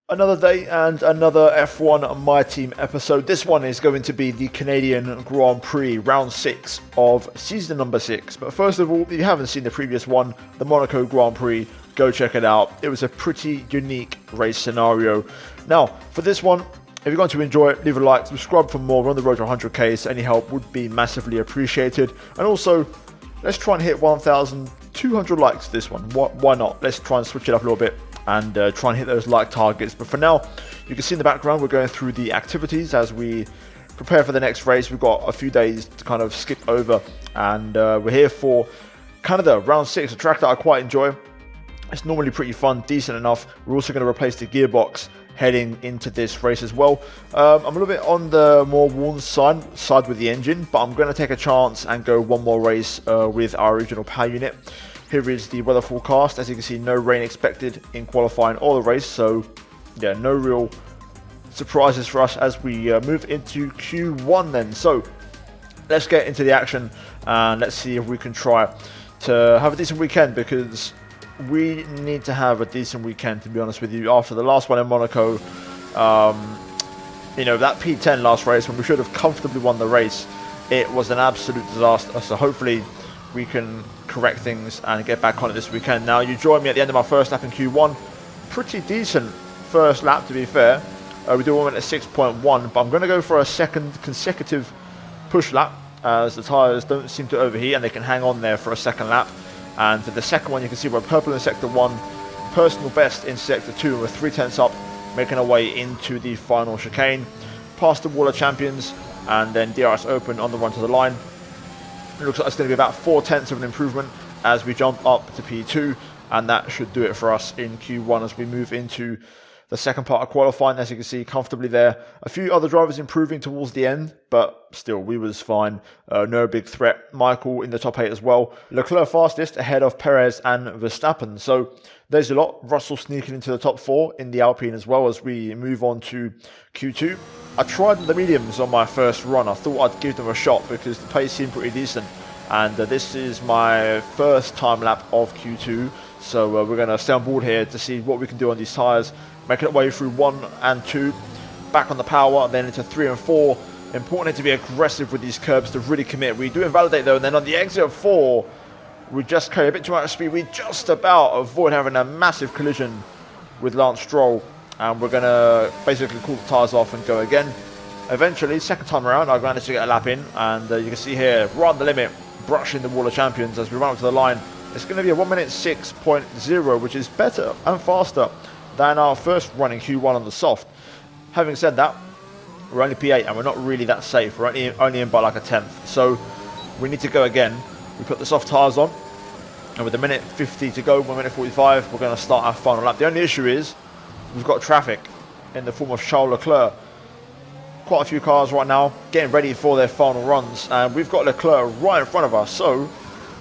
Another day and another F1 My Team episode. This one is going to be the Canadian Grand Prix, round 6 of season number 6. But first of all, if you haven't seen the previous one, the Monaco Grand Prix, go check it out. It was a pretty unique race scenario. Now, for this one, if you're going to enjoy it, leave a like, subscribe for more. We're on the road to 100k, so any help would be massively appreciated. And also, let's try and hit 1,200 likes this one. Why not? Let's try and switch it up a little bit and try and hit those like targets. But for now, you can see in the background, we're going through the activities as we prepare for the next race. We've got a few days to kind of skip over, and we're here for Canada, round 6, a track that I quite enjoy. It's normally pretty fun, decent enough. We're also going to replace the gearbox heading into this race as well. I'm a little bit on the more worn side with the engine, but I'm going to take a chance and go one more race with our original power unit. Here is the weather forecast. As you can see, no rain expected in qualifying or the race, so yeah, no real surprises for us as we move into Q1 then. So let's get into the action and let's see if we can try to have a decent weekend, because we need to have a decent weekend, to be honest with you. After the last one in Monaco, you know, that P10 last race when we should have comfortably won the race, it was an absolute disaster. So hopefully we can correct things and get back on it this weekend. Now, you join me at the end of my first lap in Q1. Pretty decent first lap, to be fair. We do one at 6.1, but I'm going to go for a second consecutive push lap as the tyres don't seem to overheat and they can hang on there for a second lap. And for the second one, you can see we're purple in sector 1, personal best in sector 2, and we're 3/10 up, making our way into the final chicane, past the Wall of Champions, and then DRS Open on the run to the line. It looks like it's going to be about 4/10 of an improvement as we jump up to P2, and that should do it for us in Q1 as we move into the second part of qualifying. As you can see, comfortably there. A few other drivers improving towards the end, but still, we was fine. No big threat. Michael in the top 8 as well. Leclerc fastest ahead of Perez and Verstappen. So there's a lot. Russell sneaking into the top 4 in the Alpine as well as we move on to Q2. I tried the mediums on my first run. I thought I'd give them a shot because the pace seemed pretty decent. And this is my first time lap of Q2. So we're going to stay on board here to see what we can do on these tyres. Making our way through 1 and 2. Back on the power, then into 3 and 4. Important to be aggressive with these curbs to really commit. We do invalidate though, and then on the exit of 4, we just carry a bit too much speed. We just about avoid having a massive collision with Lance Stroll. And we're going to basically cool the tyres off and go again. Eventually, second time around, I managed to get a lap in. And you can see here, right on the limit, brushing the Wall of Champions as we run up to the line. It's going to be a 1 minute 6.0, which is better and faster than our first run in Q1 on the soft. Having said that, we're only P8 and we're not really that safe. We're only in by like a 10th. So we need to go again. We put the soft tyres on, and with a minute 50 to go, 1 minute 45, we're going to start our final lap. The only issue is we've got traffic in the form of Charles Leclerc. Quite a few cars right now getting ready for their final runs, and we've got Leclerc right in front of us. So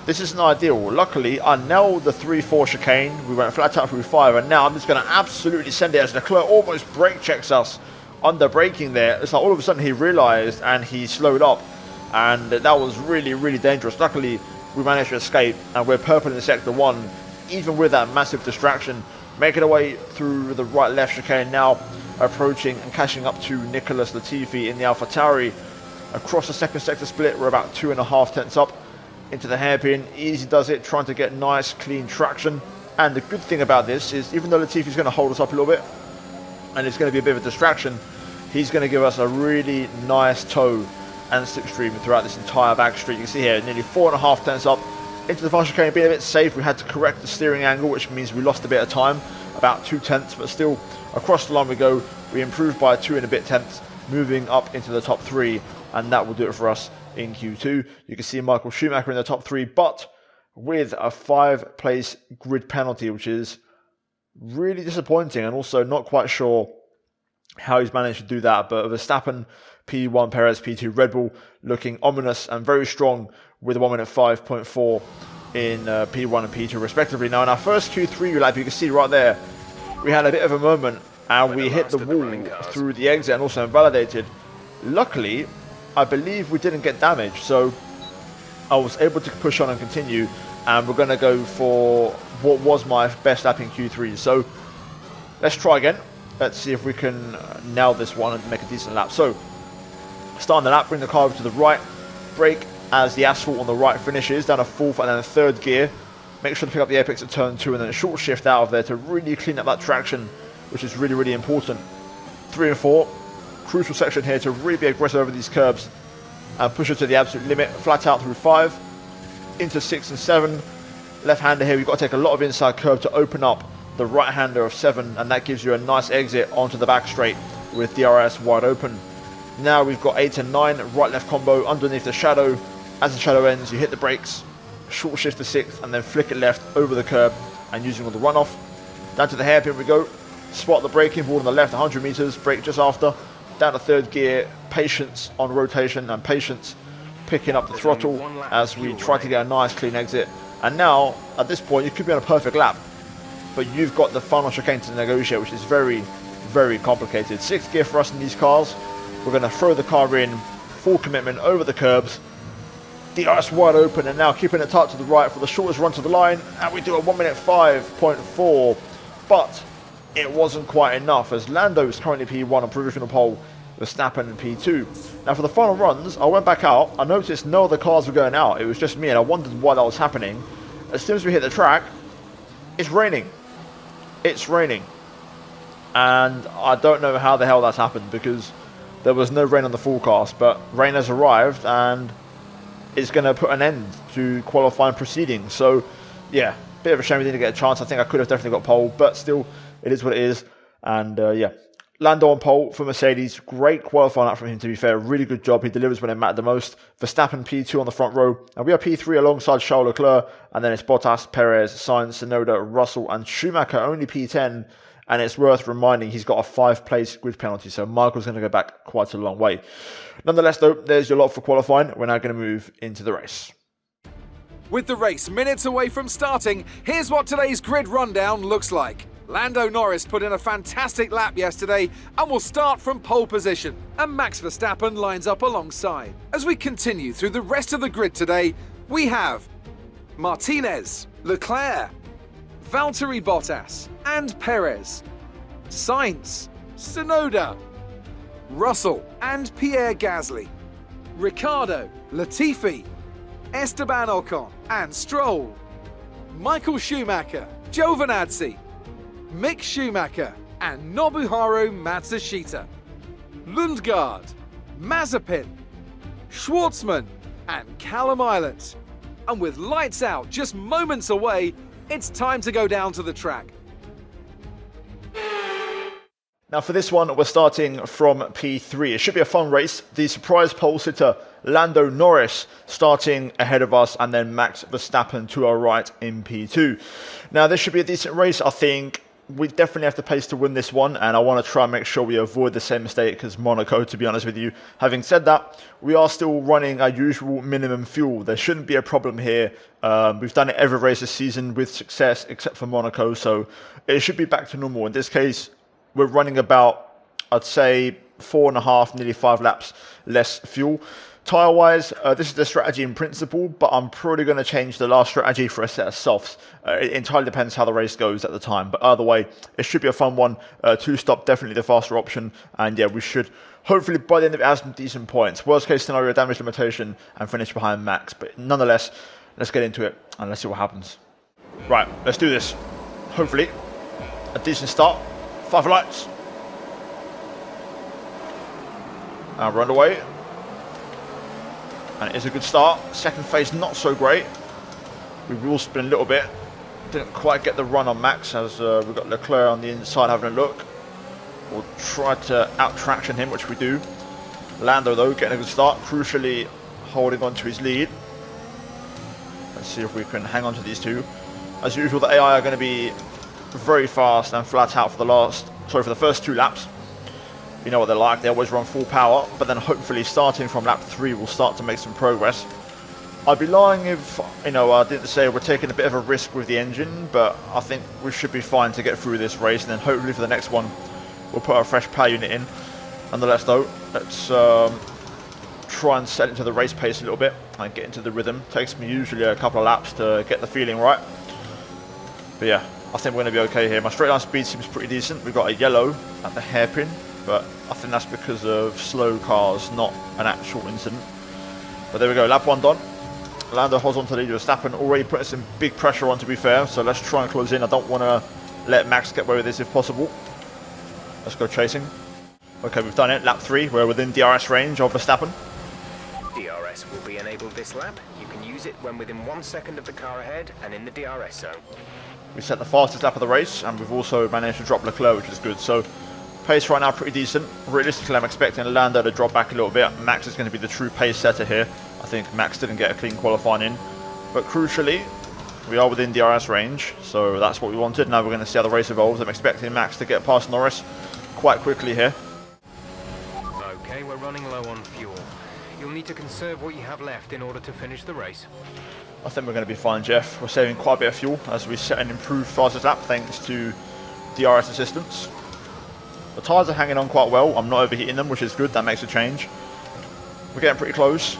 this isn't ideal. Luckily, I nailed the 3-4 chicane. We went flat out through 5, and now I'm just going to absolutely send it as Leclerc almost brake checks us under braking there. It's like all of a sudden he realised and he slowed up, and that was really, really dangerous. Luckily, we managed to escape, and we're purple in sector 1, even with that massive distraction. Making our way through the right-left chicane now, approaching and catching up to Nicholas Latifi in the AlphaTauri. Across the second sector split, we're about 2.5 up into the hairpin. Easy does it, trying to get nice clean traction. And the good thing about this is, even though Latifi's going to hold us up a little bit and it's going to be a bit of a distraction, he's going to give us a really nice toe and slipstream throughout this entire back straight. You can see here, nearly 4.5 up into the final chicane, being a bit safe. We had to correct the steering angle, which means we lost a bit of time, about 0.2, but still across the line we go. We improved by 2 and a bit tenths, moving up into the top 3, and that will do it for us in Q2. You can see Michael Schumacher in the top 3, but with a 5-place grid penalty, which is really disappointing, and also not quite sure how he's managed to do that. But Verstappen, P1, Perez, P2, Red Bull looking ominous and very strong with a 1 minute 5.4 in P1 and P2 respectively. Now in our first Q3 lap, you can see right there, we had a bit of a moment and we hit the wall through the exit and also invalidated. Luckily, I believe we didn't get damaged, so I was able to push on and continue, and we're going to go for what was my best lap in Q3. So let's try again. let's see if we can nail this one and make a decent lap. So, starting the lap, bring the car over to the right, brake as the asphalt on the right finishes, down a fourth and then a third gear. Make sure to pick up the apex at turn 2 and then a short shift out of there to really clean up that traction, which is really, really important. 3 and 4, crucial section here to really be aggressive over these curbs and push it to the absolute limit. Flat out through 5, into 6 and 7. Left-hander here, we've got to take a lot of inside curb to open up the right-hander of 7, and that gives you a nice exit onto the back straight with DRS wide open. Now we've got 8 and 9, right-left combo underneath the shadow. As the shadow ends, you hit the brakes, short shift to 6th, and then flick it left over the curb and using all the runoff. Down to the hairpin we go. Spot the braking board on the left, 100 meters, brake just after. Down to third gear, patience on rotation and patience picking up the throttle as we try to get a nice clean exit. And now, at this point, you could be on a perfect lap, but you've got the final chicane to negotiate, which is very, very complicated. 6th gear for us in these cars. We're going to throw the car in, full commitment over the curbs. DRS wide open and now keeping it tight to the right for the shortest run to the line, and we do a 1:05.4, but it wasn't quite enough as Lando is currently P1 on provisional pole, Verstappen in P2. Now for the final runs, I went back out, I noticed no other cars were going out, it was just me, and I wondered why that was happening. As soon as we hit the track, it's raining. It's raining. And I don't know how the hell that's happened because there was no rain on the forecast, but rain has arrived and is going to put an end to qualifying proceedings. So, yeah, bit of a shame we didn't get a chance. I think I could have definitely got pole, but still, it is what it is. And, yeah, Lando on pole for Mercedes. Great qualifying out from him, to be fair. Really good job. He delivers when it mattered the most. Verstappen P2 on the front row. And we are P3 alongside Charles Leclerc. And then it's Bottas, Perez, Sainz, Tsunoda, Russell, and Schumacher only P10. And it's worth reminding he's got a 5-place grid penalty, so Michael's going to go back quite a long way. Nonetheless, though, there's your lot for qualifying. We're now going to move into the race. With the race minutes away from starting, here's what today's grid rundown looks like. Lando Norris put in a fantastic lap yesterday and will start from pole position, and Max Verstappen lines up alongside. As we continue through the rest of the grid today, we have Martinez, Leclerc, Valtteri Bottas and Perez, Sainz, Tsunoda, Russell and Pierre Gasly, Ricciardo, Latifi, Esteban Ocon and Stroll, Michael Schumacher, Giovinazzi, Mick Schumacher and Nobuharu Matsushita, Lundgaard, Mazepin, Schwartzman and Callum Islet. And with lights out just moments away, it's time to go down to the track. Now for this one, we're starting from P3. It should be a fun race. The surprise pole sitter, Lando Norris, starting ahead of us, and then Max Verstappen to our right in P2. Now this should be a decent race. I think we definitely have the pace to win this one, and I want to try and make sure we avoid the same mistake as Monaco, to be honest with you. Having said that, we are still running our usual minimum fuel. There shouldn't be a problem here. We've done it every race this season with success, except for Monaco, so it should be back to normal. In this case, we're running about, I'd say, 4.5, nearly 5 laps less fuel. Tyre-wise, this is the strategy in principle, but I'm probably going to change the last strategy for a set of softs. It entirely depends how the race goes at the time, but either way, it should be a fun one. 2-stop, definitely the faster option, and yeah, we should hopefully by the end of it have some decent points. Worst case scenario, damage limitation, and finish behind Max, but nonetheless, let's get into it, and let's see what happens. Right, let's do this. Hopefully, a decent start. 5 lights. And we're underway. And it is a good start. Second phase, not so great. We will spin a little bit. Didn't quite get the run on Max as we've got Leclerc on the inside having a look. We'll try to out-traction him, which we do. Lando, though, getting a good start. Crucially, holding on to his lead. Let's see if we can hang on to these two. As usual, the AI are going to be very fast and flat out for the first 2 laps. You know what they're like, they always run full power, but then hopefully starting from lap 3 we'll start to make some progress. I'd be lying if, I didn't say we're taking a bit of a risk with the engine, but I think we should be fine to get through this race, and then hopefully for the next one we'll put our fresh power unit in. Nonetheless though, let's try and set into the race pace a little bit and get into the rhythm. Takes me usually a couple of laps to get the feeling right. But yeah, I think we're going to be okay here. My straight line speed seems pretty decent. We've got a yellow at the hairpin, but I think that's because of slow cars, not an actual incident. But there we go, lap 1 done. Lando holds on to the lead with Verstappen, already putting some big pressure on, to be fair. So let's try and close in. I don't want to let Max get away with this if possible. Let's go chasing. Okay, we've done it. Lap 3, we're within DRS range of Verstappen. DRS will be enabled this lap. You can use it when within 1 second of the car ahead and in the DRS zone. We set the fastest lap of the race, and we've also managed to drop Leclerc, which is good. So pace right now pretty decent. Realistically, I'm expecting Lando to drop back a little bit. Max is going to be the true pace setter here. I think Max didn't get a clean qualifying in. But crucially, we are within DRS range, so that's what we wanted. Now we're going to see how the race evolves. I'm expecting Max to get past Norris quite quickly here. Okay, we're running low on fuel. You'll need to conserve what you have left in order to finish the race. I think we're going to be fine, Jeff. We're saving quite a bit of fuel as we set an improved fastest lap thanks to DRS assistance. The tyres are hanging on quite well. I'm not overheating them, which is good. That makes a change. We're getting pretty close,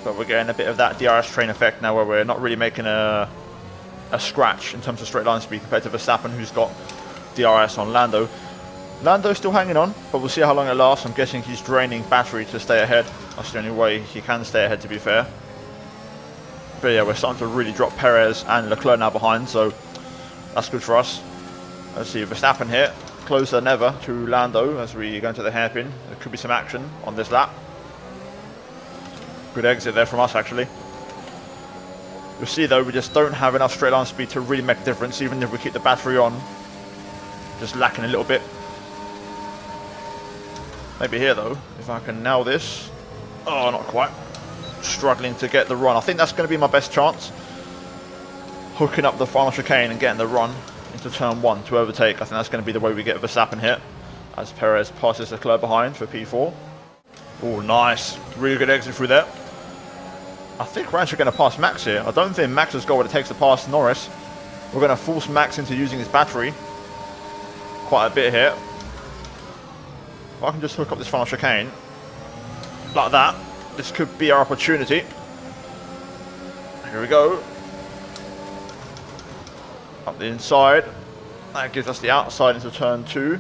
but we're getting a bit of that DRS train effect now where we're not really making a scratch in terms of straight line speed compared to Verstappen, who's got DRS on Lando. Lando's still hanging on, but we'll see how long it lasts. I'm guessing he's draining battery to stay ahead. That's the only way he can stay ahead, to be fair. But yeah, we're starting to really drop Perez and Leclerc now behind, so that's good for us. Let's see, Verstappen here, closer than ever to Lando as we go into the hairpin. There could be some action on this lap. Good exit there from us, actually. You'll see, though, we just don't have enough straight line speed to really make a difference, even if we keep the battery on. Just lacking a little bit. Maybe here, though, if I can nail this. Oh, not quite. Struggling to get the run. I think that's going to be my best chance. Hooking up the final chicane and getting the run into turn 1 to overtake. I think that's going to be the way we get Verstappen here as Perez passes Leclerc behind for P4. Oh, nice. Really good exit through there. I think we're actually going to pass Max here. I don't think Max has got what it takes to pass Norris. We're going to force Max into using his battery quite a bit here. If I can just hook up this final chicane like that, this could be our opportunity. Here we go. Up the inside. That gives us the outside into turn 2.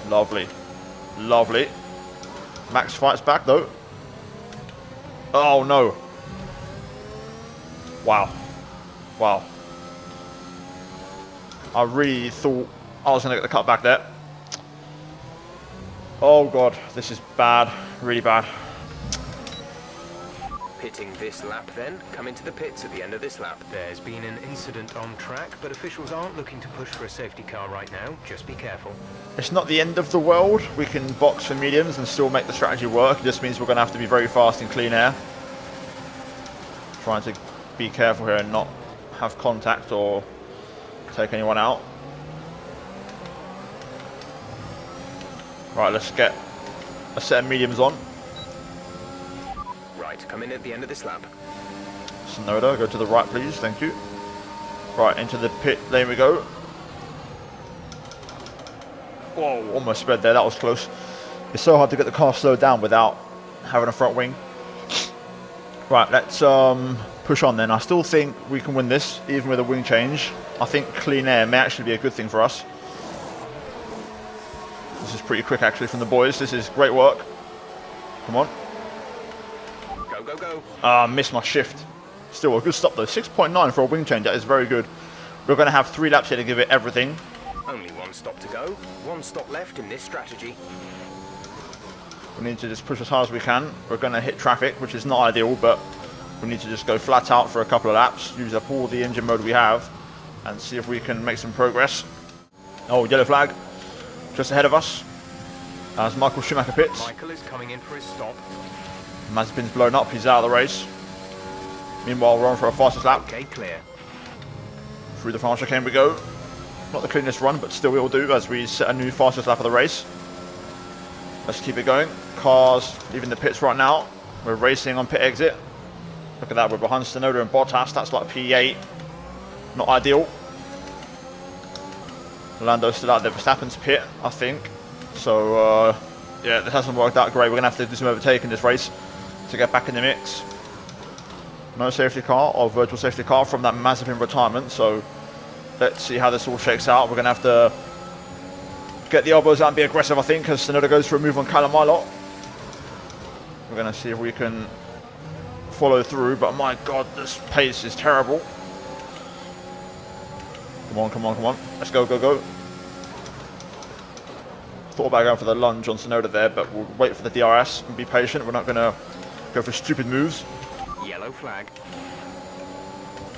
Lovely. Lovely. Max fights back though. Oh no. Wow. Wow. I really thought I was going to get the cut back there. Oh god, this is bad, really bad. Pitting this lap then, come into the pits at the end of this lap. There's been an incident on track, but officials aren't looking to push for a safety car right now. Just be careful. It's not the end of the world. We can box for mediums and still make the strategy work. It just means we're going to have to be very fast in clean air. Trying to be careful here and not have contact or take anyone out. Right, let's get a set of mediums on. Right, come in at the end of this lap. Sonoda, go to the right, please. Thank you. Right, into the pit lane we go. Whoa, almost sped there. That was close. It's so hard to get the car slowed down without having a front wing. Right, let's push on then. I still think we can win this, even with a wing change. I think clean air may actually be a good thing for us. This is pretty quick, actually, from the boys. This is great work. Come on. Go, go, go. Ah, missed my shift. Still a good stop, though. 6.9 for a wing change. That is very good. We're going to have 3 laps here to give it everything. Only 1 stop to go. 1 stop left in this strategy. We need to just push as hard as we can. We're going to hit traffic, which is not ideal, but we need to just go flat out for a couple of laps, use up all the engine mode we have, and see if we can make some progress. Oh, yellow flag. Just ahead of us, as Michael Schumacher pits. Michael is coming in for his stop. Mazepin's blown up, he's out of the race. Meanwhile, we're on for our fastest lap. Okay, clear. Through the final chicane we go. Not the cleanest run, but still we'll do as we set a new fastest lap of the race. Let's keep it going. Cars leaving the pits right now. We're racing on pit exit. Look at that, we're behind Sonoda and Bottas. That's like P8. Not ideal. Lando's still out there. Verstappen's pit, I think. So, yeah, this hasn't worked out great. We're going to have to do some overtaking this race to get back in the mix. No safety car or virtual safety car from that Mazepin retirement. So let's see how this all shakes out. We're going to have to get the elbows out and be aggressive, I think, as Tsunoda goes for a move on Callum Ilott. We're going to see if we can follow through, but my god, this pace is terrible. Come on, come on, come on. Let's go, go, go. Thought about going for the lunge on Tsunoda there, but we'll wait for the DRS and be patient. We're not going to go for stupid moves. Yellow flag.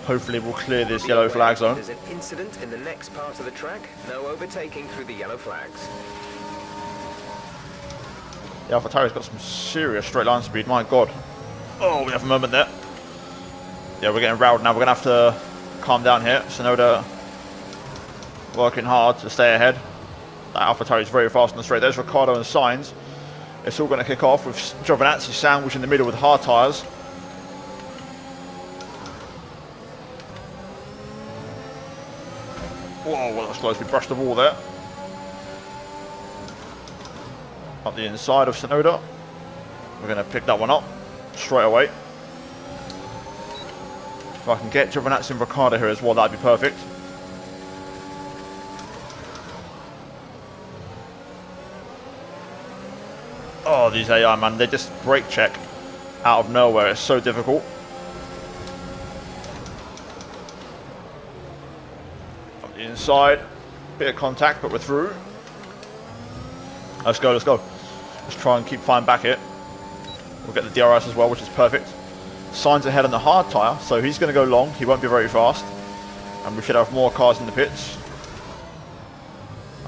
Hopefully we'll clear this yellow flag zone. There's an incident in the next part of the track. No overtaking through the yellow flags. The AlphaTauri's got some serious straight line speed, my god. Oh, we have a moment there. Yeah, we're getting riled now. We're going to have to calm down here. Tsunoda working hard to stay ahead. That AlphaTauri is very fast on the straight. There's Ricciardo and Sainz. It's all going to kick off with Giovinazzi sandwiched in the middle with hard tyres. Whoa, well, that's close. We brushed the wall there. Up the inside of Tsunoda. We're going to pick that one up straight away. If I can get Giovinazzi and Ricciardo here as well, that'd be perfect. Oh, these AI, man, they just brake check out of nowhere. It's so difficult. Up the inside. Bit of contact, but we're through. Let's go, let's go. Let's try and keep flying back here. We'll get the DRS as well, which is perfect. Sainz ahead on the hard tyre, so he's going to go long. He won't be very fast. And we should have more cars in the pits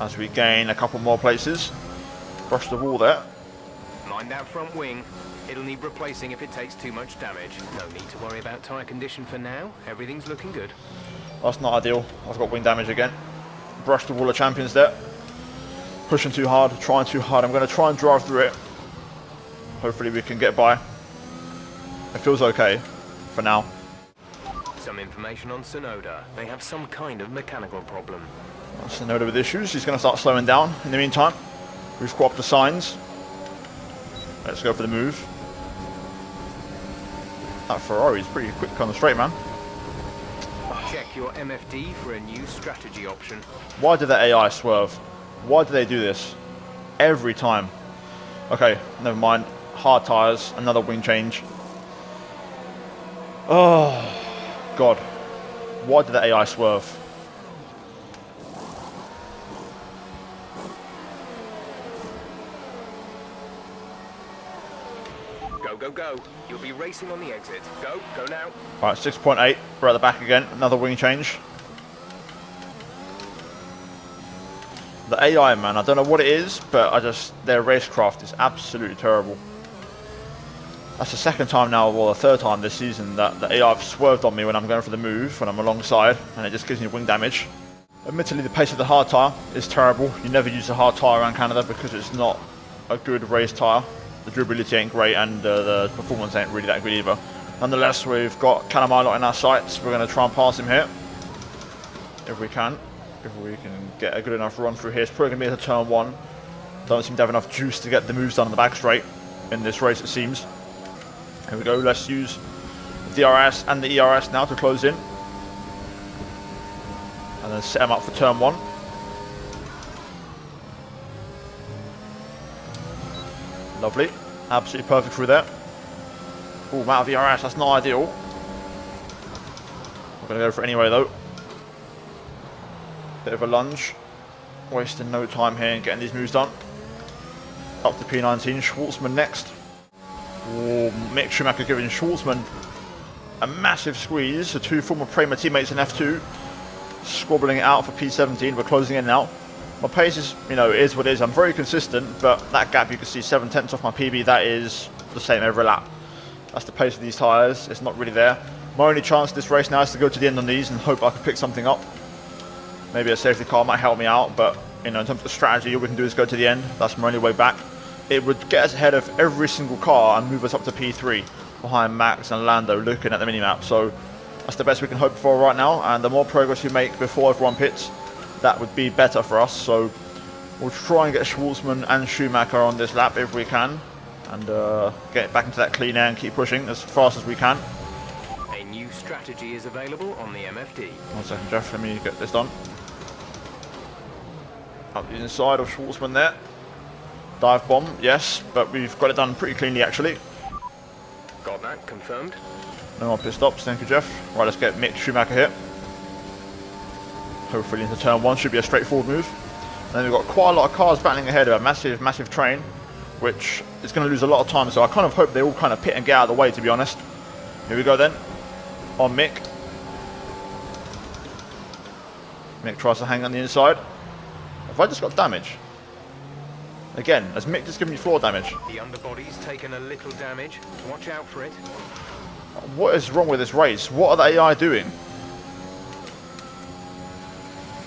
as we gain a couple more places. Brush the wall there. Mind that front wing. It'll need replacing if it takes too much damage. No need to worry about tyre condition for now. Everything's looking good. That's not ideal. I've got wing damage again. Brush the wall of champions there. Pushing too hard, trying too hard. I'm going to try and drive through it. Hopefully we can get by. It feels okay for now. Some information on Tsunoda. They have some kind of mechanical problem. Tsunoda with issues. He's going to start slowing down in the meantime. We've caught up to Sainz. Let's go for the move. That Ferrari is pretty quick on the straight, man. Check your MFD for a new strategy option. Why did that AI swerve? Why do they do this? Every time. Okay, never mind. Hard tyres, another wing change. Oh, God. Why did the AI swerve? Go, go, go. You'll be racing on the exit. Go, go now. Alright, 6.8. We're at the back again. Another wing change. The AI, man, I don't know what it is, but their racecraft is absolutely terrible. That's the second time now, or the third time this season, that the AI have swerved on me when I'm going for the move, when I'm alongside, and it just gives me wing damage. Admittedly, the pace of the hard tyre is terrible. You never use a hard tyre around Canada because it's not a good race tyre. The durability ain't great, and the performance ain't really that good either. Nonetheless, we've got Callum Ilott in our sights. We're going to try and pass him here, if we can. If we can get a good enough run through here. It's probably going to be into turn one. Don't seem to have enough juice to get the moves done on the back straight in this race, it seems. Here we go. Let's use the DRS and the ERS now to close in. And then set them up for turn one. Lovely. Absolutely perfect through there. Oh, I'm out of ERS. That's not ideal. We're going to go for it anyway, though. Bit of a lunge. Wasting no time here and getting these moves done. Up to P19. Schwartzman next. Oh, Mick Schumacher giving Schwartzman a massive squeeze. The two former Prema teammates in F2 squabbling it out for P17. We're closing in now. My pace is, is what it is. I'm very consistent, but that gap you can see 7 tenths off my PB. That is the same every lap. That's the pace of these tyres. It's not really there. My only chance this race now is to go to the end on these and hope I can pick something up. Maybe a safety car might help me out, but in terms of strategy, all we can do is go to the end. That's my only way back. It would get us ahead of every single car and move us up to P3 behind Max and Lando looking at the minimap. So that's the best we can hope for right now, and the more progress we make before everyone pits, that would be better for us. So we'll try and get Schwartzman and Schumacher on this lap if we can, and get back into that clean air and keep pushing as fast as we can. strategy is available on the MFD. 1 second, Jeff. Let me get this done. Up the inside of Schwartzman there. Dive bomb, yes, but we've got it done pretty cleanly actually. Got that, confirmed. No more pit stops, thank you, Jeff. Right, let's get Mick Schumacher here. Hopefully into turn 1 should be a straightforward move. And then we've got quite a lot of cars battling ahead of a massive, massive train, which is going to lose a lot of time. So I kind of hope they all kind of pit and get out of the way, to be honest. Here we go then, on Mick. Mick tries to hang on the inside. Have I just got damage? Again, has Mick just given me floor damage? The underbody's taken a little damage. Watch out for it. What is wrong with this race? What are the AI doing?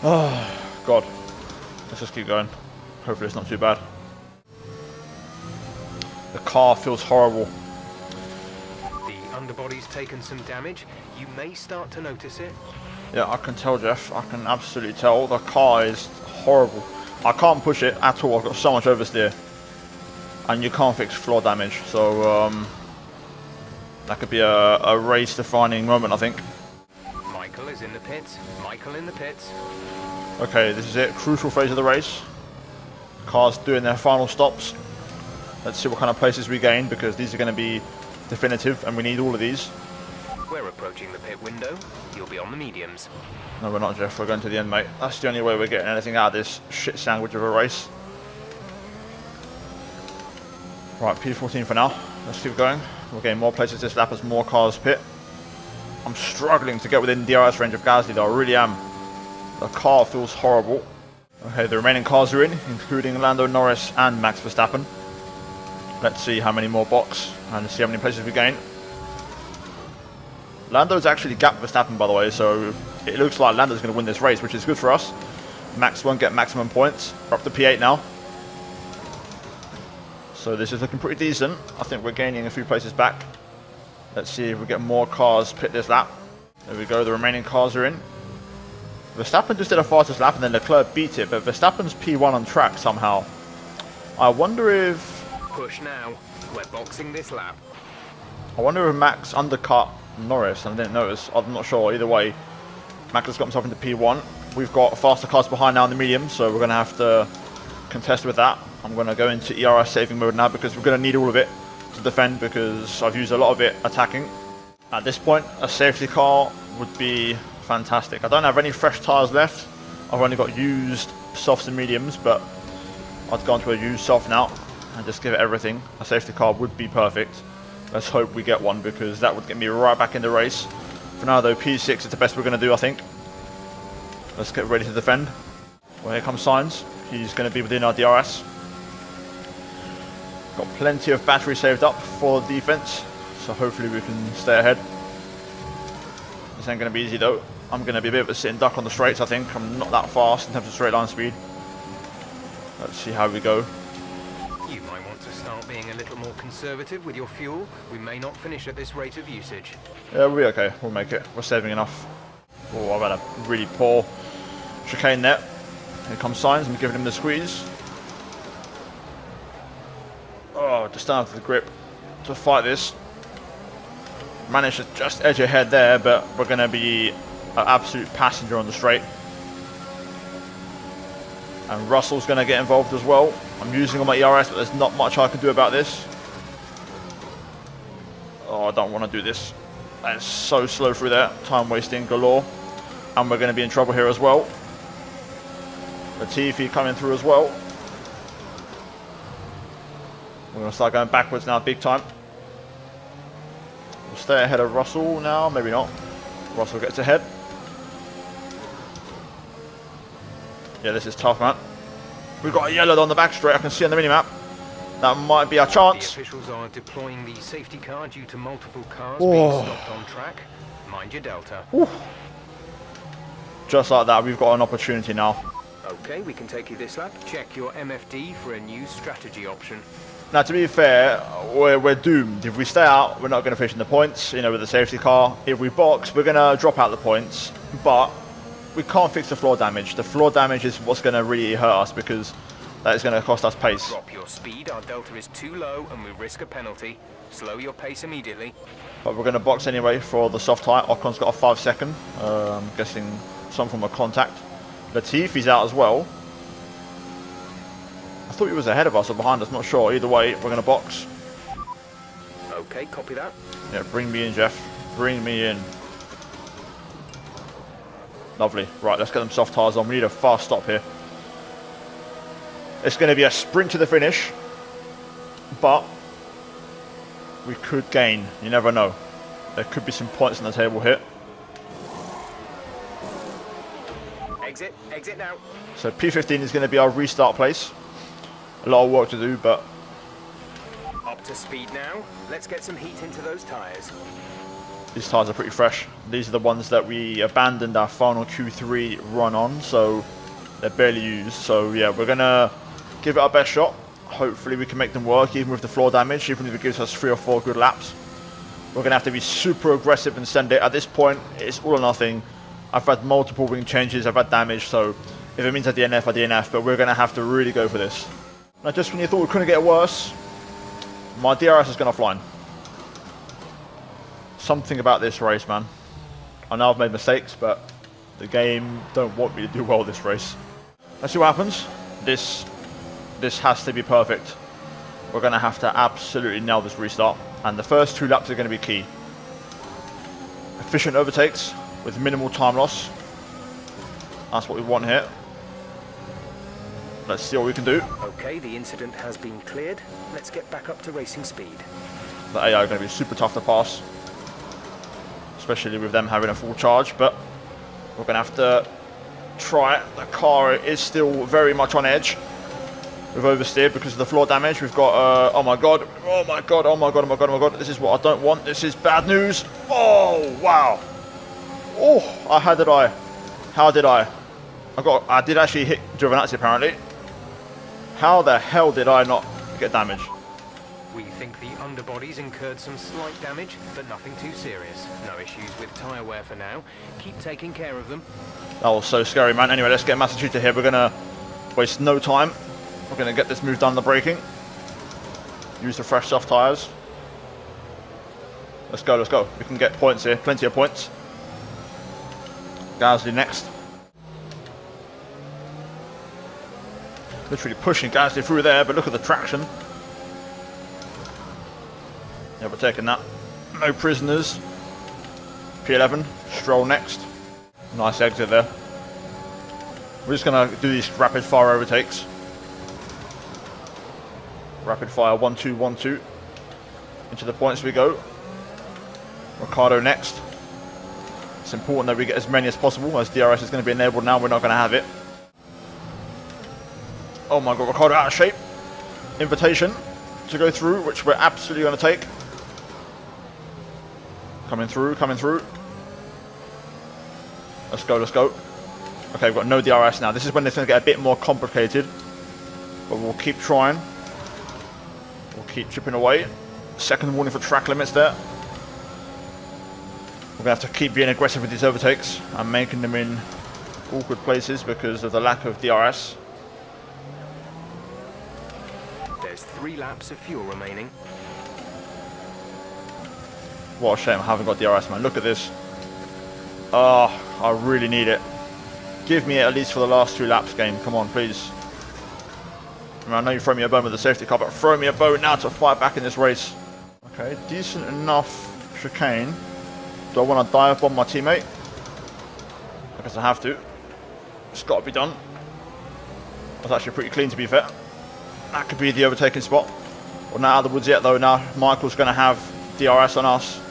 Oh, God. Let's just keep going. Hopefully it's not too bad. The car feels horrible. The underbody's taken some damage. You may start to notice it. Yeah, I can tell, Jeff. I can absolutely tell. The car is horrible. I can't push it at all. I've got so much oversteer. And you can't fix floor damage. So, that could be a race-defining moment, I think. Michael is in the pits. Michael in the pits. Okay, this is it. Crucial phase of the race. Cars doing their final stops. Let's see what kind of places we gain, because these are going to be definitive, and we need all of these. We're approaching the pit window. You'll be on the mediums. No, we're not, Jeff. We're going to the end, mate. That's the only way we're getting anything out of this shit sandwich of a race. Right, P14 for now. Let's keep going. We're getting more places this lap as more cars pit. I'm struggling to get within DRS range of Gasly, though. I really am. The car feels horrible. Okay, the remaining cars are in, including Lando Norris and Max Verstappen. Let's see how many more box and see how many places we gain. Lando's actually gapped Verstappen, by the way, so it looks like Lando's going to win this race, which is good for us. Max won't get maximum points. We're up to P8 now. So this is looking pretty decent. I think we're gaining a few places back. Let's see if we get more cars pit this lap. There we go, the remaining cars are in. Verstappen just did a fastest lap and then Leclerc beat it, but Verstappen's P1 on track somehow. I wonder if... Push now. We're boxing this lap. I wonder if Max undercut Norris and I didn't notice. I'm not sure. Either way, Max has got himself into P1. We've got faster cars behind now in the medium, so we're going to have to contest with that. I'm going to go into ERS saving mode now because we're going to need all of it to defend, because I've used a lot of it attacking. At this point, a safety car would be fantastic. I don't have any fresh tyres left. I've only got used softs and mediums, but I'd go into a used soft now and just give it everything. A safety car would be perfect. Let's hope we get one, because that would get me right back in the race. For now though, P6 is the best we're going to do, I think. Let's get ready to defend. Well, here comes Sainz. He's going to be within our DRS. Got plenty of battery saved up for the defense, so hopefully we can stay ahead. This ain't going to be easy though. I'm going to be a bit of a sitting duck on the straights, I think. I'm not that fast in terms of straight line speed. Let's see how we go. You might want to start being a little more conservative with your fuel. We may not finish at this rate of usage. Yeah, we'll be okay. We'll make it. We're saving enough. Oh, I've had a really poor chicane there. Here comes Sainz. I'm giving him the squeeze. Oh, just don't have the grip to fight this. Managed to just edge ahead there, but we're going to be an absolute passenger on the straight. And Russell's going to get involved as well. I'm using all my ERS, but there's not much I can do about this. Oh, I don't want to do this. That's so slow through there. Time wasting galore. And we're going to be in trouble here as well. Latifi coming through as well. We're going to start going backwards now big time. We'll stay ahead of Russell now. Maybe not. Russell gets ahead. Yeah, this is tough, man. We've got a yellow on the back straight. I can see on the minimap. That might be our chance. The officials are deploying the safety car due to multiple cars being stopped on track. Mind your delta. Ooh. Just like that, we've got an opportunity now. Okay, we can take you this lap. Check your MFD for a new strategy option. Now, to be fair, we're doomed. If we stay out, we're not going to finish in the points, you know, with the safety car. If we box, we're going to drop out the points. But we can't fix the floor damage. The floor damage is what's going to really hurt us, because that is going to cost us pace. Drop your speed. Our delta is too low and we risk a penalty. Slow your pace immediately. But we're going to box anyway for the soft tyre. Ocon's got a 5 second. I'm guessing some form of contact. Latifi's out as well. I thought he was ahead of us or behind us, not sure. Either way, we're going to box. Okay, copy that. Yeah, bring me in, Jeff. Bring me in. Lovely. Right, let's get them soft tyres on. We need a fast stop here. It's going to be a sprint to the finish, but we could gain. You never know. There could be some points on the table here. Exit now. So P15 is going to be our restart place. A lot of work to do, but Up to speed now. Let's get some heat into those tyres. these tyres are pretty fresh. These are the ones that we abandoned our final Q3 run on, so they're barely used. So yeah, we're going to give it our best shot. Hopefully we can make them work, even with the floor damage, even if it gives us 3 or 4 good laps. We're going to have to be super aggressive and send it. At this point, it's all or nothing. I've had multiple wing changes, I've had damage, so if it means I DNF, I DNF, but we're going to have to really go for this. Now, just when you thought we couldn't get worse, my DRS is going to fly. Something about this race, man. I know I've made mistakes, but the game don't want me to do well this race. Let's see what happens. This has to be perfect. We're going to have to absolutely nail this restart, and the first 2 laps are going to be key. Efficient overtakes with minimal time loss. That's what we want here. Let's see what we can do. Okay, the incident has been cleared. Let's get back up to racing speed. The AI are going to be super tough to pass, especially with them having a full charge, but we're going to have to try it. The car is still very much on edge. We've oversteered because of the floor damage. We've got, oh my god, oh my god, oh my god, oh my god, oh my god. This is what I don't want. This is bad news. Oh, wow. Oh, how did I? How did I? I did actually hit Giovinazzi apparently. How the hell did I not get damage? We think the underbodies incurred some slight damage, but nothing too serious. No issues with tyre wear for now. Keep taking care of them. That was so scary, man. Anyway, let's get Massachusetts here. We're going to waste no time. We're going to get this move done, the braking. Use the fresh soft tyres. Let's go, let's go. We can get points here, plenty of points. Gasly next. Literally pushing Gasly through there, but look at the traction. Yeah, we're taking that. No prisoners. P11, Stroll next. Nice exit there. We're just going to do these rapid fire overtakes. Rapid fire 1-2, 1-2. Into the points we go. Ricardo next. It's important that we get as many as possible, as DRS is going to be enabled now. We're not going to have it. Oh my god, Ricardo out of shape. Invitation to go through, which we're absolutely going to take. Coming through, coming through. Let's go, let's go. Okay, we've got no DRS now. This is when it's going to get a bit more complicated. But we'll keep trying. We'll keep chipping away. Second warning for track limits there. We're going to have to keep being aggressive with these overtakes and making them in awkward places because of the lack of DRS. There's 3 laps of fuel remaining. What a shame I haven't got DRS, man. Look at this. Oh, I really need it. Give me it at least for the last 2 laps, game. Come on, please. I mean, I know you throw me a bone with the safety car, but throw me a bone now to fight back in this race. Okay, decent enough chicane. Do I want to dive bomb my teammate? I guess I have to. It's got to be done. That's actually pretty clean, to be fair. That could be the overtaking spot. We're not out of the woods yet, though. Now Michael's going to have DRS on us.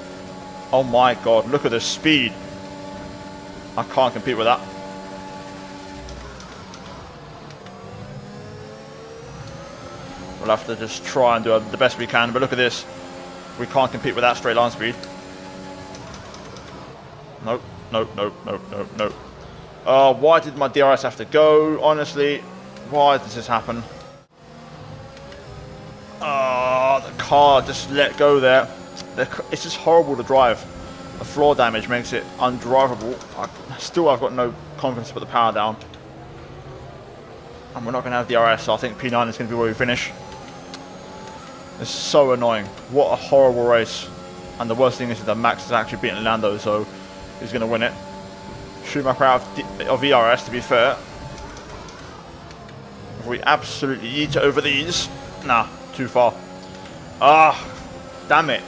Oh my god, look at the speed. I can't compete with that. We'll have to just try and do the best we can, but look at this. We can't compete with that straight line speed. Nope, nope, nope, nope, nope, nope. Why did my DRS have to go? Honestly, why does this happen? The car just let go there. It's just horrible to drive. The floor damage makes it undrivable. I've got no confidence to put the power down. And we're not going to have DRS, so I think P9 is going to be where we finish. It's so annoying. What a horrible race. And the worst thing is that Max is actually beating Lando, so he's going to win it. Schumacher out of ERS, to be fair. If we absolutely eat it over these. Nah, too far. Ah, damn it.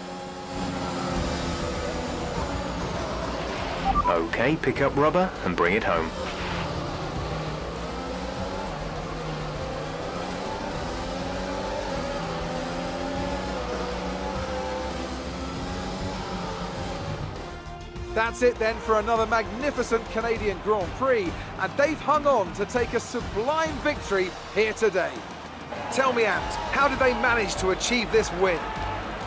Okay, pick up rubber and bring it home. That's it then for another magnificent Canadian Grand Prix, and they've hung on to take a sublime victory here today. Tell me, Ant, how did they manage to achieve this win?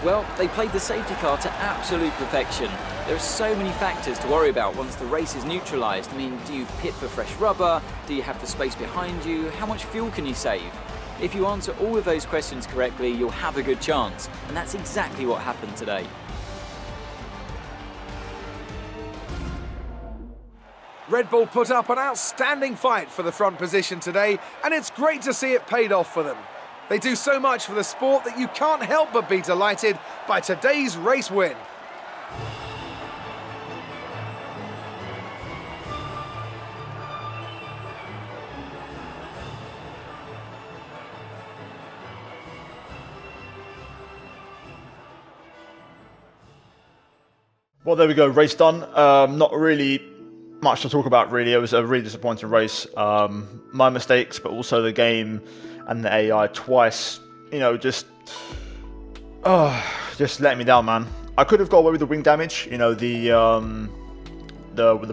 Well, they played the safety car to absolute perfection. There are so many factors to worry about once the race is neutralised. I mean, do you pit for fresh rubber? Do you have the space behind you? How much fuel can you save? If you answer all of those questions correctly, you'll have a good chance. And that's exactly what happened today. Red Bull put up an outstanding fight for the front position today, and it's great to see it paid off for them. They do so much for the sport that you can't help but be delighted by today's race win. Well, there we go, race done. Not really much to talk about, really. It was a really disappointing race. My mistakes, but also the game and the AI twice, you know, just let me down, man. I could have got away with the wing damage, you know, with the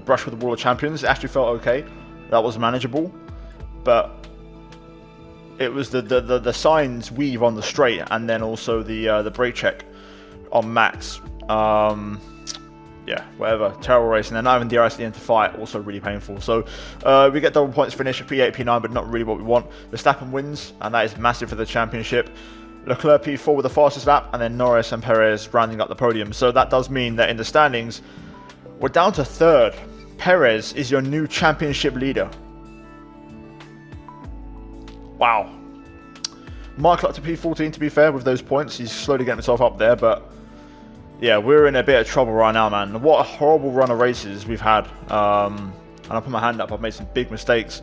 brush with the World Champions. It actually felt okay. That was manageable, but it was the signs weave on the straight, and then also the brake check on Max. Yeah, whatever. Terrible race. And then not having DRS at the end to fight, also really painful. So we get double points finish at P8, P9, but not really what we want. Verstappen wins, and that is massive for the championship. Leclerc P4 with the fastest lap, and then Norris and Perez rounding up the podium. So that does mean that in the standings, we're down to third. Perez is your new championship leader. Wow. Mark up to P14, to be fair, with those points. He's slowly getting himself up there, but yeah, we're in a bit of trouble right now, man. What a horrible run of races we've had. And I put my hand up, I've made some big mistakes.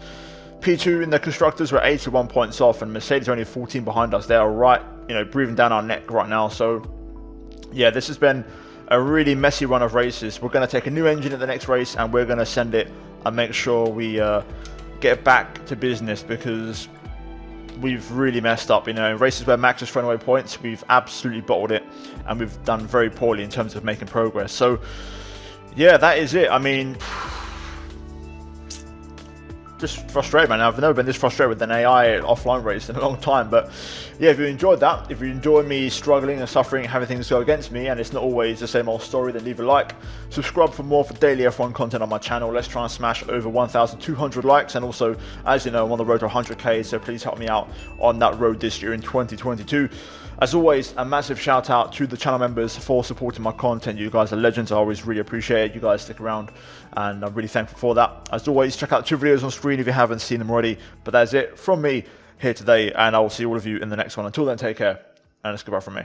P2 in the constructors were 81 points off, and Mercedes are only 14 behind us. They are right, you know, breathing down our neck right now. So yeah, this has been a really messy run of races. We're going to take a new engine at the next race, and we're going to send it and make sure we get back to business, because we've really messed up. You know, in races where Max has thrown away points, we've absolutely bottled it, and we've done very poorly in terms of making progress. So yeah, that is it. I mean, just frustrated, man. I've never been this frustrated with an AI offline race in a long time. But yeah, if you enjoyed that, if you enjoy me struggling and suffering and having things go against me, and it's not always the same old story, then leave a like. Subscribe for more for daily F1 content on my channel. Let's try and smash over 1,200 likes. And also, as you know, I'm on the road to 100k, so please help me out on that road this year in 2022. As always, a massive shout out to the channel members for supporting my content. You guys are legends. I always really appreciate it. You guys stick around, and I'm really thankful for that. As always, check out 2 videos on screen if you haven't seen them already. But that's it from me here today, and I will see all of you in the next one. Until then, take care, and it's goodbye from me.